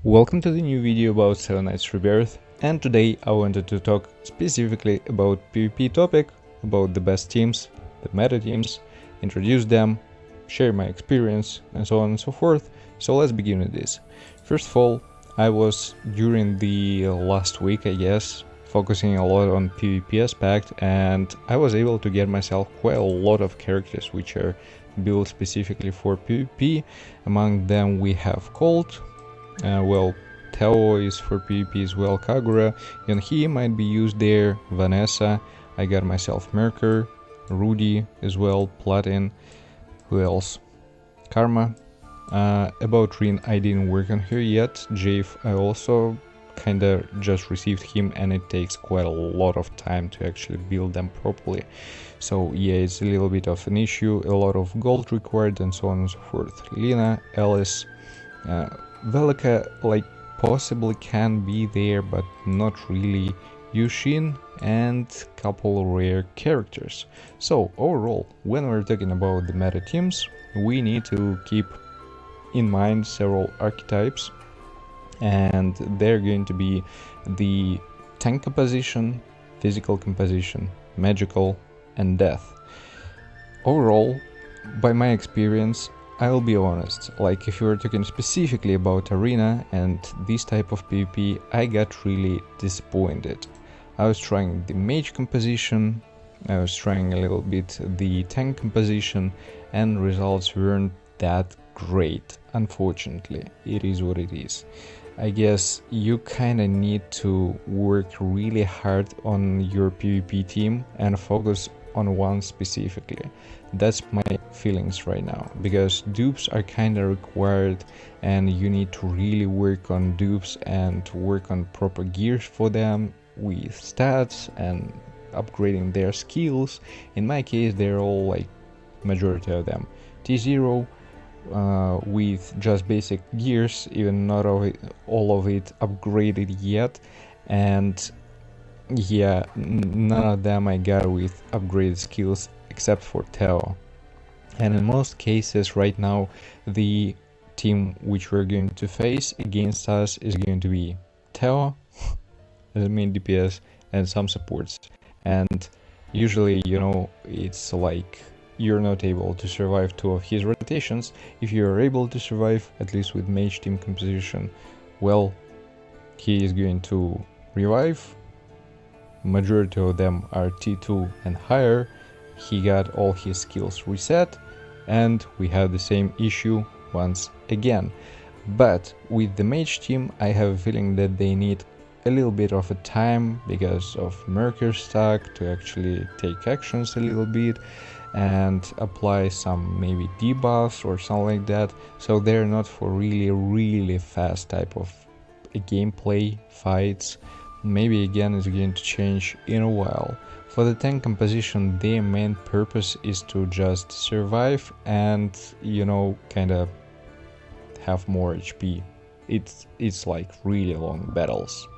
Welcome to the new video about Seven Knights Rebirth, and today I wanted to talk specifically about PvP topic, about the best teams, the meta teams, introduce them, share my experience, and so on and so forth. So let's begin with this. First of all, I was during the last week, I guess, focusing a lot on PvP aspect, and I was able to get myself quite a lot of characters which are built specifically for PvP. Among them we have Colt. Tao is for PvP as well, Kagura, and he might be used there, Vanessa, I got myself Merker, Rudy as well, Platin, who else? Karma. About Rin, I didn't work on her yet, Jave, I also kinda just received him, and it takes quite a lot of time to actually build them properly. So yeah, it's a little bit of an issue, a lot of gold required and so on and so forth. Lina, Alice, Velika possibly can be there, but not really. Yushin and couple rare characters. So overall, when we're talking about the meta teams, we need to keep in mind several archetypes, and they're going to be the tank composition, physical composition, magical, and death. Overall, by my experience, I'll be honest, if you were talking specifically about arena and this type of PvP, I got really disappointed. I was trying the mage composition, I was trying a little bit the tank composition, and results weren't that great, unfortunately. It is what it is. I guess you kinda need to work really hard on your PvP team and focus on one specifically. That's my feelings right now, because dupes are kinda required, and you need to really work on dupes and work on proper gears for them with stats and upgrading their skills. In my case, they're all majority of them T0 with just basic gears, even not all of it upgraded yet, and yeah, none of them I got with upgraded skills except for Tao. And in most cases right now, the team which we're going to face against us is going to be Tao as a main DPS and some supports. And usually, it's you're not able to survive 2 of his rotations. If you're able to survive, at least with mage team composition, well, he is going to revive. Majority of them are T2 and higher. He got all his skills reset, and we have the same issue once again. But with the mage team, I have a feeling that they need a little bit of a time because of Merker stack to actually take actions a little bit and apply some maybe debuffs or something like that. So they're not for really fast type of gameplay fights. Maybe again it's going to change in a while. For the tank composition, their main purpose is to just survive and kinda have more HP. It's really long battles.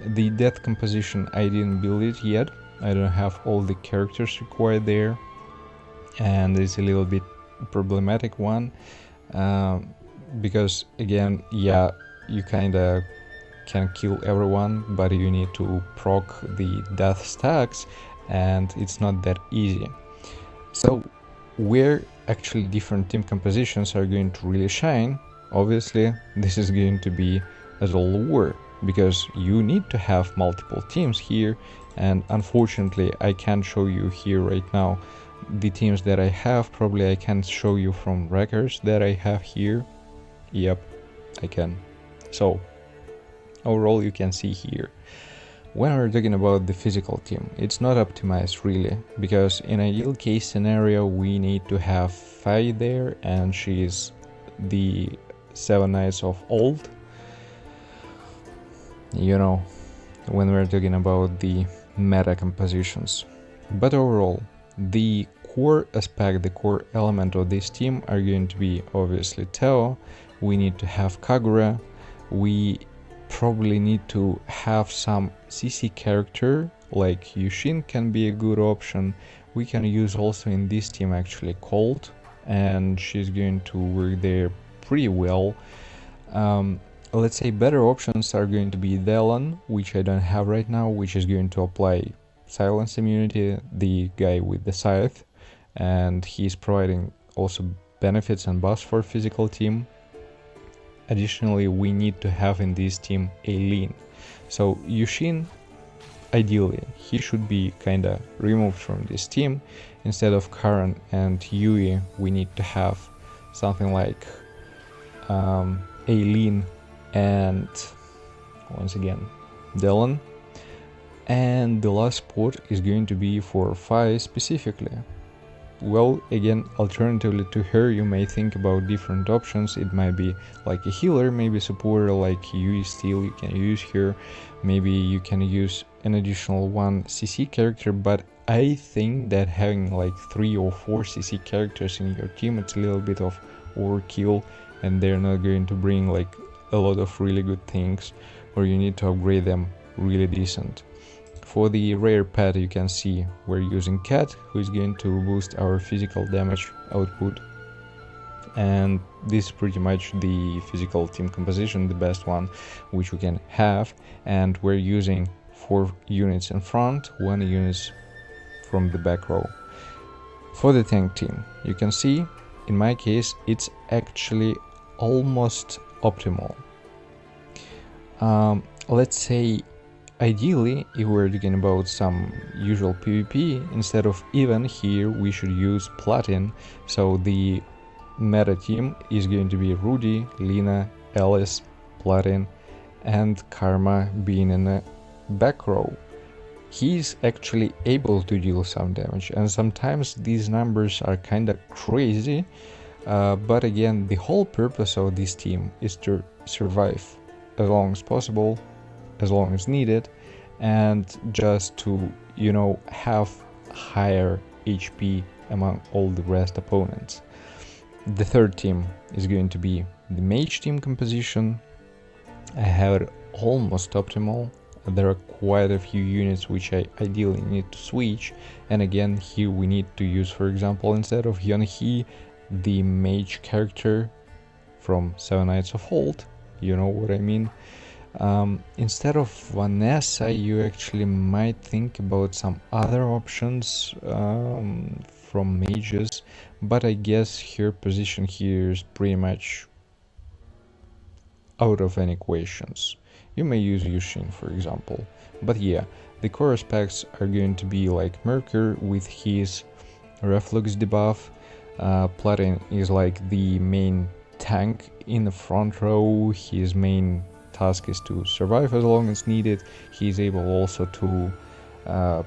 The death composition, I didn't build it yet. I don't have all the characters required there, and it's a little bit problematic one, because again, yeah, you kinda can kill everyone, but you need to proc the death stacks, and it's not that easy. So where actually different team compositions are going to really shine, obviously this is going to be as a lure, because you need to have multiple teams here, and unfortunately I can't show you here right now the teams that I have. Probably I can show you from records that I have here. Yep, I can. So overall, you can see here, when we're talking about the physical team, it's not optimized really, because in ideal case scenario we need to have Faye there, and she is the 7 Knights of old, when we're talking about the meta compositions. But overall, the core aspect, the core element of this team are going to be obviously Tao. We need to have Kagura. We probably need to have some CC character, like Yushin can be a good option. We can use also in this team actually Colt, and she's going to work there pretty well. let's say better options are going to be Delon, which I don't have right now, which is going to apply silence immunity, the guy with the scythe, and he's providing also benefits and buffs for physical team. Additionally, we need to have in this team a lean. So Yushin, ideally, he should be kinda removed from this team. Instead of Karan and Yui, we need to have something like Aileen and once again Delon. And the last spot is going to be for Fi specifically. Well, again, alternatively to her, you may think about different options. It might be like a healer, maybe supporter like Yui Steel, you can use here. Maybe you can use an additional 1 CC character, but I think that having like 3 or 4 CC characters in your team, it's a little bit of overkill, and they're not going to bring like a lot of really good things, or you need to upgrade them really decent. For the rare pet, you can see we're using Cat, who is going to boost our physical damage output, and this is pretty much the physical team composition, the best one which we can have, and we're using 4 units in front, 1 unit from the back row. For the tank team, you can see in my case it's actually almost optimal. Let's say ideally, if we're talking about some usual PvP, instead of even here we should use Platin. So the meta team is going to be Rudy, Lina, Alice, Platin, and Karma being in the back row. He's actually able to deal some damage, and sometimes these numbers are kinda crazy, but again, the whole purpose of this team is to survive as long as possible, as long as needed, and just to, you know, have higher HP among all the rest opponents. The third team is going to be the mage team composition. I have it almost optimal. There are quite a few units which I ideally need to switch, and again here we need to use, for example, instead of Yonhee, the mage character from Seven Knights of Old, you know what I mean. Instead of Vanessa, you actually might think about some other options from mages, but I guess her position here is pretty much out of any questions. You may use Yushin, for example, but yeah, the core specs are going to be like Merkur with his reflux debuff. Platin is like the main tank in the front row. His main task is to survive as long as needed. He's able also to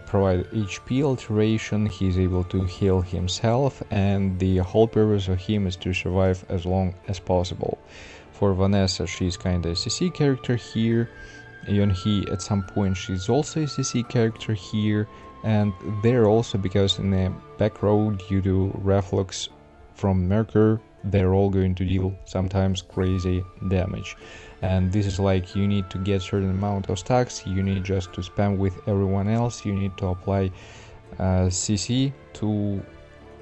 provide HP alteration, he's able to heal himself, and the whole purpose of him is to survive as long as possible. For Vanessa, she's kinda a CC character here. Yonhee, at some point, she's also a CC character here, and they're also, because in the back row, due to reflux from Merkur, they're all going to deal sometimes crazy damage. And this is like, you need to get certain amount of stacks, you need just to spam with everyone else, you need to apply CC to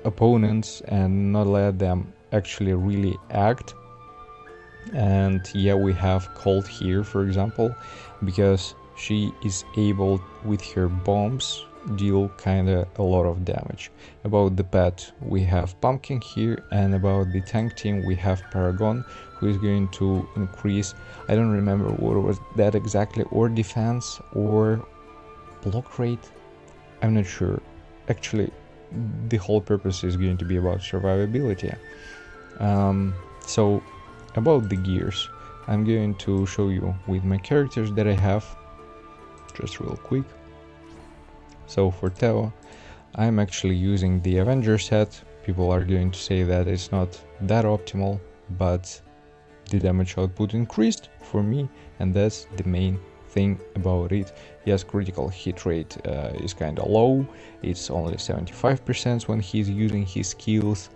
opponents and not let them actually really act. And yeah, we have Cold here, for example, because she is able with her bombs deal kinda a lot of damage. About the pet, we have Pumpkin here, and about the tank team we have Paragon, who is going to increase, I don't remember what was that exactly, or defense or block rate, I'm not sure. Actually, the whole purpose is going to be about survivability. So about the gears, I'm going to show you with my characters that I have, just real quick. So for Teo, I'm actually using the Avenger set. People are going to say that it's not that optimal, but the damage output increased for me, and that's the main thing about it. Yes, critical hit rate is kinda low, it's only 75% when he's using his skills.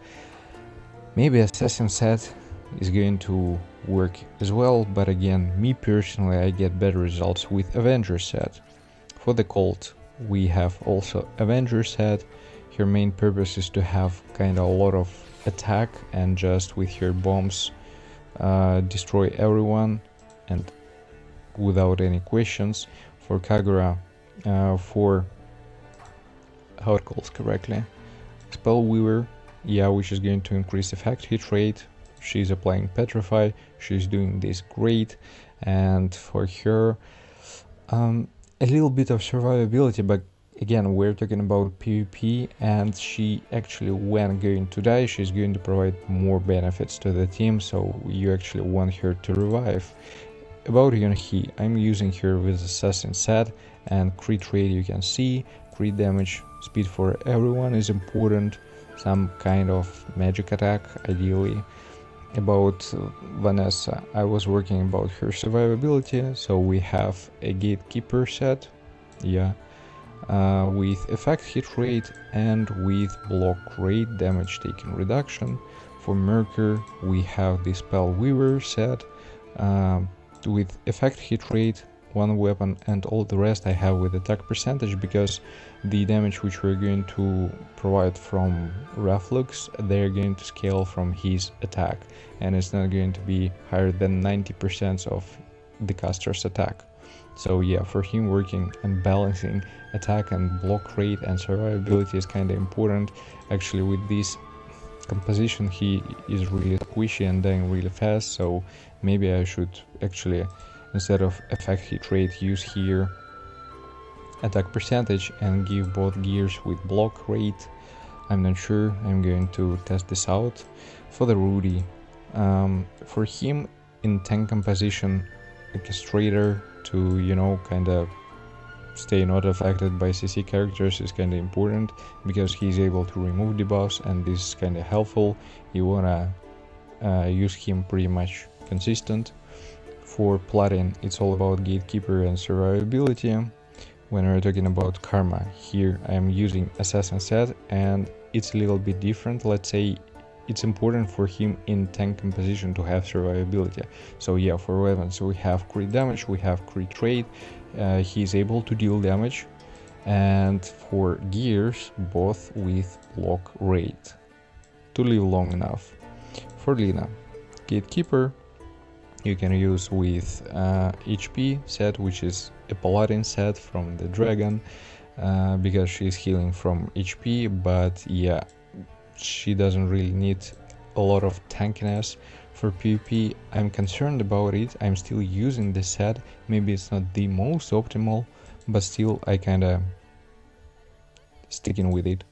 Maybe Assassin set is going to work as well, but again, me personally, I get better results with Avenger set. For the Colt, we have also Avenger set. Her main purpose is to have kinda a lot of attack and just with her bombs destroy everyone. and without any questions for Kagura, for how it calls correctly, Spell Weaver, yeah, which is going to increase effect hit rate. She's applying Petrify, she's doing this great, and for her a little bit of survivability, but again, we're talking about PvP, and she actually, when going to die, she's going to provide more benefits to the team, so you actually want her to revive. About Yunhee, I'm using her with Assassin set, and crit rate you can see, crit damage, speed for everyone is important, some kind of magic attack ideally. About Vanessa, I was working about her survivability, so we have a Gatekeeper set, yeah, with effect hit rate and with block rate damage taken reduction. For Merkur, we have the Spell Weaver set, with effect hit rate, one weapon, and all the rest I have with attack percentage, because the damage which we're going to provide from Reflux, they're going to scale from his attack, and it's not going to be higher than 90% of the caster's attack. So yeah, for him, working and balancing attack and block rate and survivability is kind of important. Actually, with this composition, he is really squishy and dying really fast, so maybe I should actually, instead of effect hit rate, use here attack percentage and give both gears with block rate. I'm not sure, I'm going to test this out. For the Rudy, for him in tank composition, orchestrator to, you know, kind of stay not affected by CC characters is kind of important, because he's able to remove debuffs, and this is kind of helpful. You wanna use him pretty much consistent. For Platin, it's all about Gatekeeper and survivability. When we're talking about Karma, here I'm using Assassin set, and it's a little bit different. Let's say it's important for him in tank composition to have survivability. So yeah, for weapons we have crit damage, we have crit rate, he's able to deal damage, and for gears, both with block rate to live long enough. For Lina, Gatekeeper, you can use with HP set, which is a Paladin set from the Dragon, because she's healing from HP, but yeah, she doesn't really need a lot of tankiness. For PvP, I'm concerned about it. I'm still using this set. Maybe it's not the most optimal, but still I kinda sticking with it.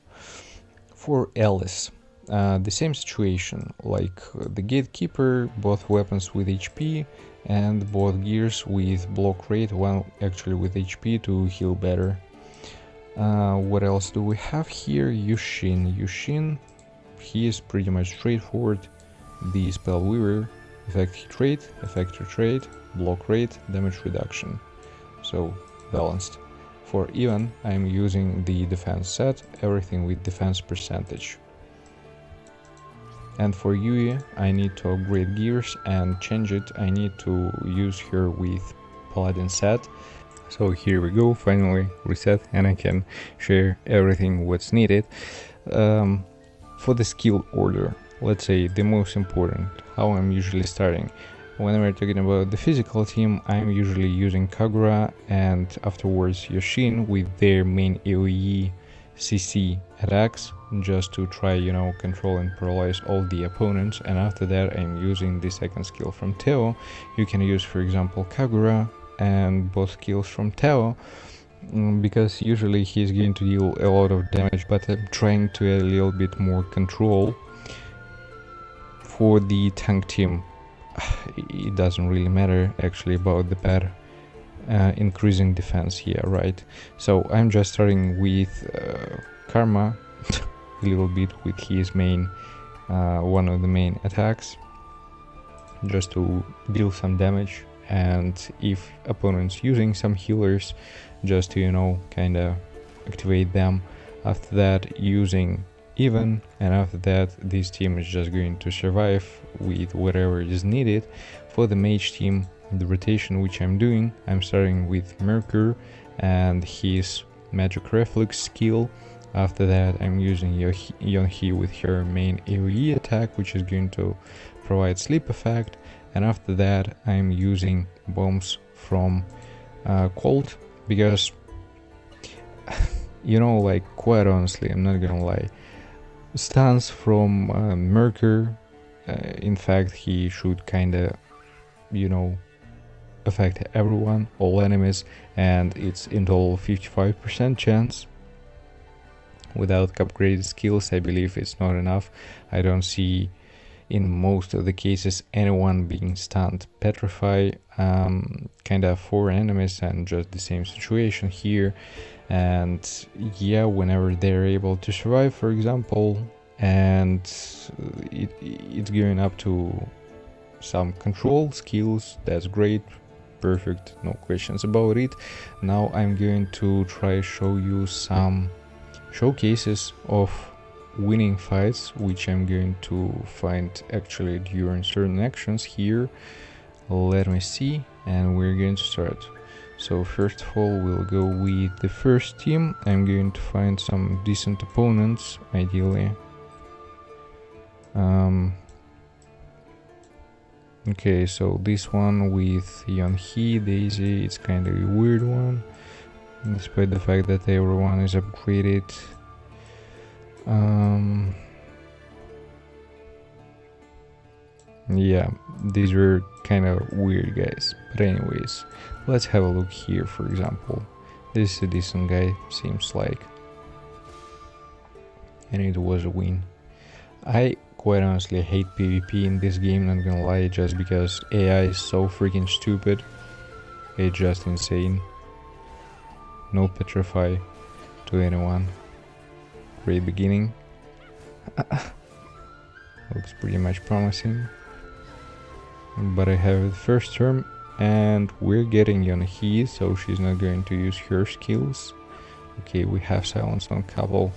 For Alice, the same situation, like the Gatekeeper, both weapons with HP and both gears with block rate, one actually with HP to heal better. What else do we have here? Yushin, he is pretty much straightforward. The Spell Weaver, effect hit rate, effect hit rate, block rate, damage reduction, so balanced. For Ivan, I'm using the defense set, everything with defense percentage. And for Yui, I need to upgrade gears and change it. I need to use her with Paladin set. So here we go, finally reset, and I can share everything what's needed. For the skill order, let's say the most important, how I'm usually starting. When we're talking about the physical team, I'm usually using Kagura and afterwards Yoshin with their main AoE CC attacks, just to try, you know, control and paralyze all the opponents. And after that, I'm using the second skill from Teo. You can use, for example, Kagura and both skills from Teo, because usually he's going to deal a lot of damage, but I'm trying to add a little bit more control. For the tank team, it doesn't really matter actually about the pad increasing defense here, right? So I'm just starting with Karma a little bit with his main one of the main attacks, just to deal some damage, and if opponents using some healers, just to, you know, kind of activate them. After that, using Even, and after that this team is just going to survive with whatever is needed. For the mage team, the rotation which I'm doing, I'm starting with Merkur and his magic reflux skill. After that, I'm using Yonhee with her main AoE attack, which is going to provide sleep effect. And after that, I'm using bombs from cold, because you know, like, quite honestly, I'm not gonna lie, stuns from Merker, in fact he should kinda, you know, affect everyone, all enemies, and it's in total 55% chance. Without upgraded skills, I believe it's not enough. I don't see in most of the cases anyone being stunned. Petrify, kinda 4 enemies and just the same situation here. And yeah, whenever they're able to survive, for example, and it's going up to some control skills, that's great, perfect, no questions about it. Now I'm going to try show you some showcases of winning fights, which I'm going to find actually during certain actions here. Let me see, and we're going to start. So first of all, we'll go with the first team. I'm going to find some decent opponents, ideally. Okay, so this one with Yonhee, Daisy, it's kind of a weird one, despite the fact that everyone is upgraded. Yeah, these were kind of weird guys, but anyways, let's have a look here. For example, this is a decent guy, seems like, and it was a win. I quite honestly hate PvP in this game, not gonna lie, just because AI is so freaking stupid. It's just insane. No petrify to anyone. Great beginning. Looks pretty much promising. But I have the first term, and we're getting Yonhee, so she's not going to use her skills. Okay, we have silence on a couple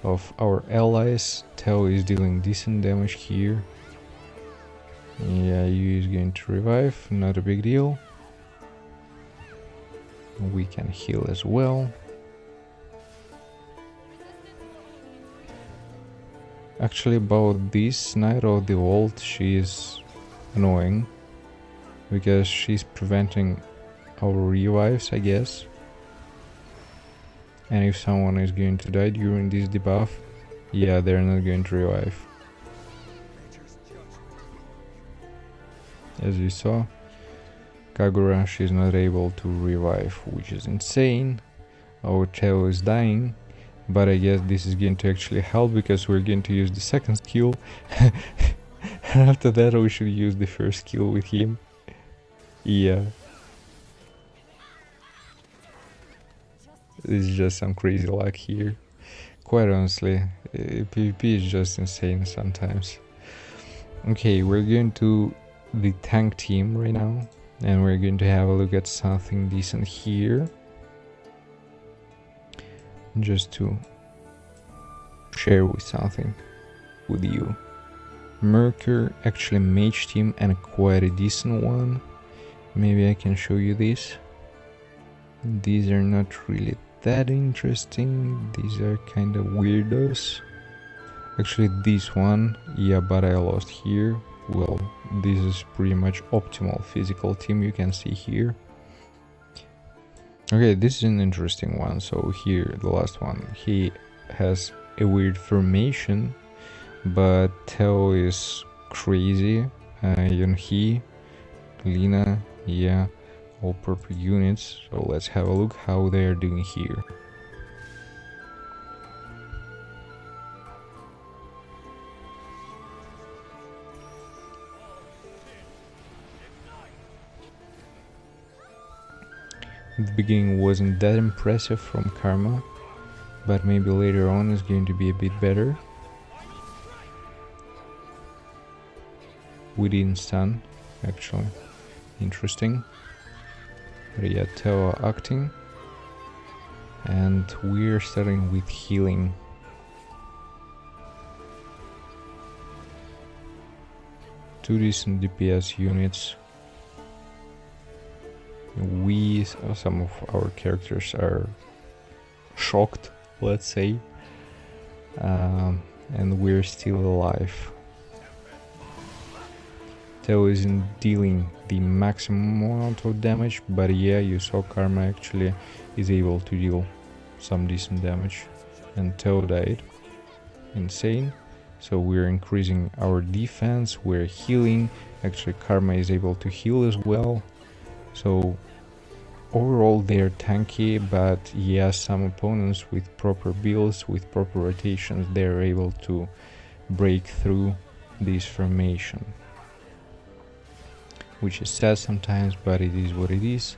of our allies. Tao is dealing decent damage here. Yeah, Yu is going to revive, not a big deal. We can heal as well. Actually, about this Knight of the Vault, she is annoying because she's preventing our revives, I guess. And if someone is going to die during this debuff, yeah, they're not going to revive. As you saw, Kagura, she's not able to revive, which is insane. Our Teo is dying, but I guess this is going to actually help because we're going to use the second skill. After that we should use the first skill with him. Yeah. This is just some crazy luck here. Quite honestly, PvP is just insane sometimes. Okay, we're going to the tank team right now, and we're going to have a look at something decent here. Just to share with something with you. Merker, actually mage team, and quite a decent one. Maybe I can show you this. These are not really that interesting. These are kind of weirdos. Actually this one, yeah, but I lost here. Well, this is pretty much optimal physical team, you can see here. Okay, this is an interesting one. So here, the last one, he has a weird formation, but Teo is crazy. Yonhee, Lina, yeah, all proper units. So let's have a look how they are doing here. The beginning wasn't that impressive from Karma, but maybe later on is going to be a bit better. We didn't stun, actually. Interesting. But yeah, Teo acting. And we're starting with healing. Two decent DPS units. Some of our characters are shocked, let's say, and we're still alive. Teo isn't dealing the maximum amount of damage, but yeah, you saw Karma actually is able to deal some decent damage. And Teo died. Insane. So we're increasing our defense, we're healing. Actually, Karma is able to heal as well. So overall they're tanky, but yeah, some opponents with proper builds, with proper rotations, they're able to break through this formation. Which is sad sometimes, but it is what it is.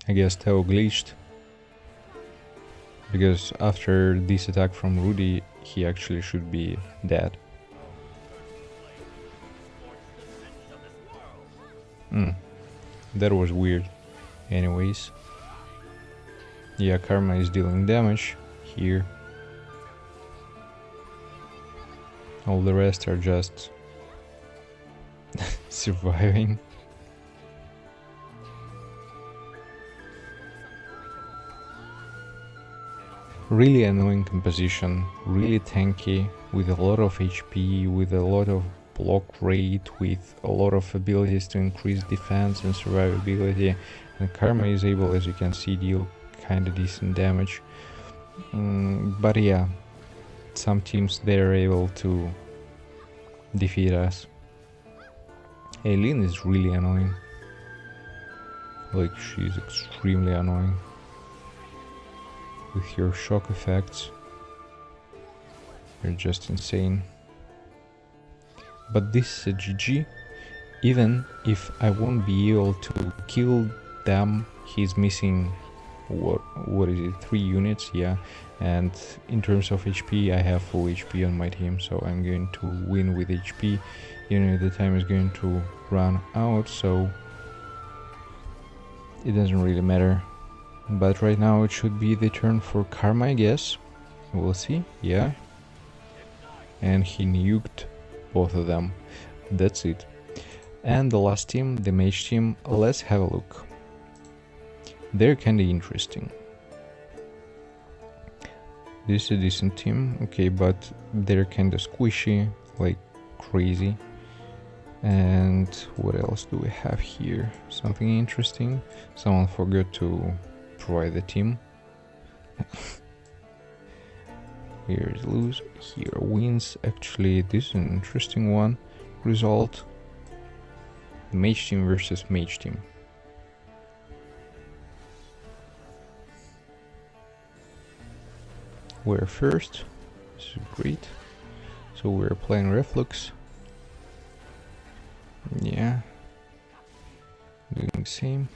I guess Teo glitched, because after this attack from Rudy, he actually should be dead. That was weird. Anyways. Yeah, Karma is dealing damage here. All the rest are just surviving. Really annoying composition, really tanky, with a lot of HP, with a lot of block rate, with a lot of abilities to increase defense and survivability, and Karma is able, as you can see, deal kinda decent damage. But yeah, some teams they're able to defeat us. Aileen is really annoying. Like, she's extremely annoying. With your shock effects, you're just insane. But this is a GG. Even if I won't be able to kill them, he's missing what is it, 3 units, yeah, and in terms of HP I have full HP on my team, so I'm going to win with HP, even if the time is going to run out, so it doesn't really matter. But right now it should be the turn for Karma, I guess. We'll see, yeah. And he nuked both of them. That's it. And the last team, the mage team, let's have a look. They're kinda interesting. This is a decent team, okay, but they're kinda squishy, like crazy. And what else do we have here? Something interesting. Someone forgot to provide the team. Here is lose, here wins. Actually, this is an interesting one. Result: mage team versus mage team. We're first, this is great. So we're playing Reflux. Yeah, doing the same.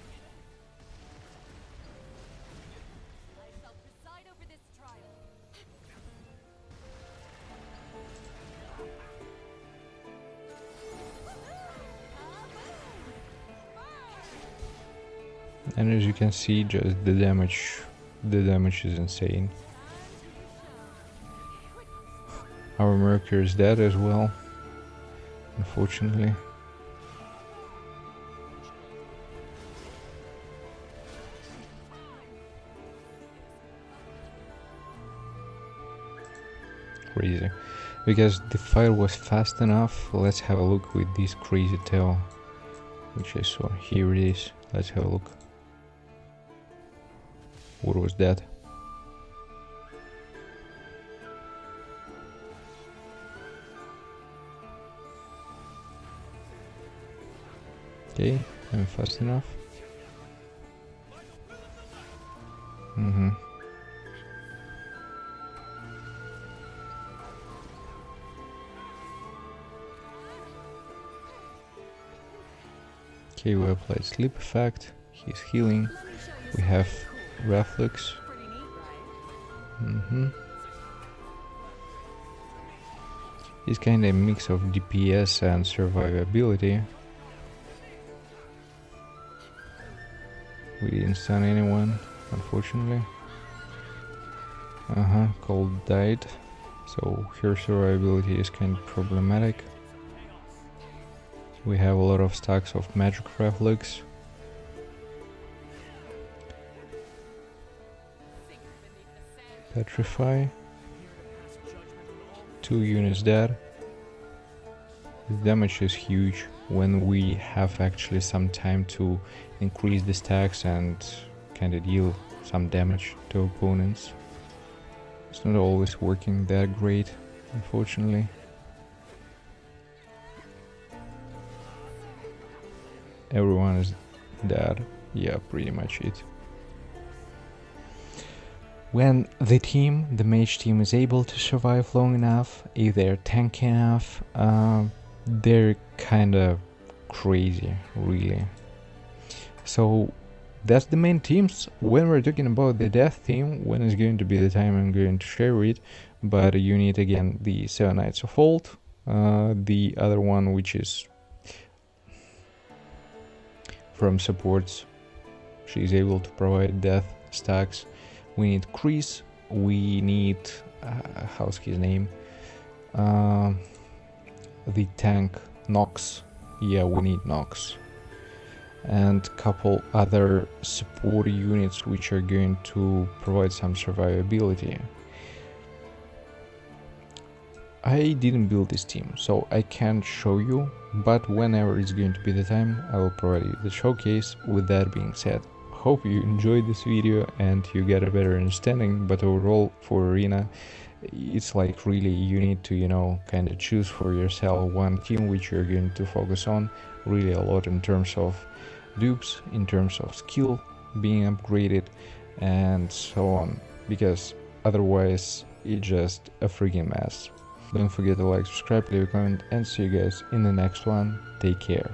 And as you can see, just the damage is insane. Our Mercury is dead as well, unfortunately. Crazy. Because the fight was fast enough, let's have a look with this crazy tail, which I saw. Here it is. Let's have a look. What was that? Okay, I'm fast enough. Okay, we applied sleep effect. He's healing. We have reflux. It's kind of a mix of DPS and survivability. We didn't stun anyone, unfortunately. Cold died, so her survivability is kind of problematic. We have a lot of stacks of magic reflux. Petrify. 2 units dead. The damage is huge when we have actually some time to increase the stacks and kinda deal some damage to opponents. It's not always working that great, unfortunately. Everyone is dead. Yeah, pretty much it. When the mage team is able to survive long enough, if they're tanky enough, they're kinda crazy, really. So that's the main teams. When we're talking about the death team, when is going to be the time I'm going to share it, but you need again the 7 Knights of Old, the other one which is from supports, she's able to provide death stacks. We need Chris, we need, how's his name, the tank Nox, yeah, we need Nox, and couple other support units which are going to provide some survivability. I didn't build this team, so I can't show you, but whenever it's going to be the time, I will provide you the showcase. With that being said, hope you enjoyed this video and you get a better understanding, but overall for Arena, it's like really you need to, you know, kind of choose for yourself one team which you're going to focus on really a lot in terms of dupes, in terms of skill being upgraded and so on, because otherwise it's just a freaking mess. Don't forget to like, subscribe, leave a comment, and see you guys in the next one. Take care.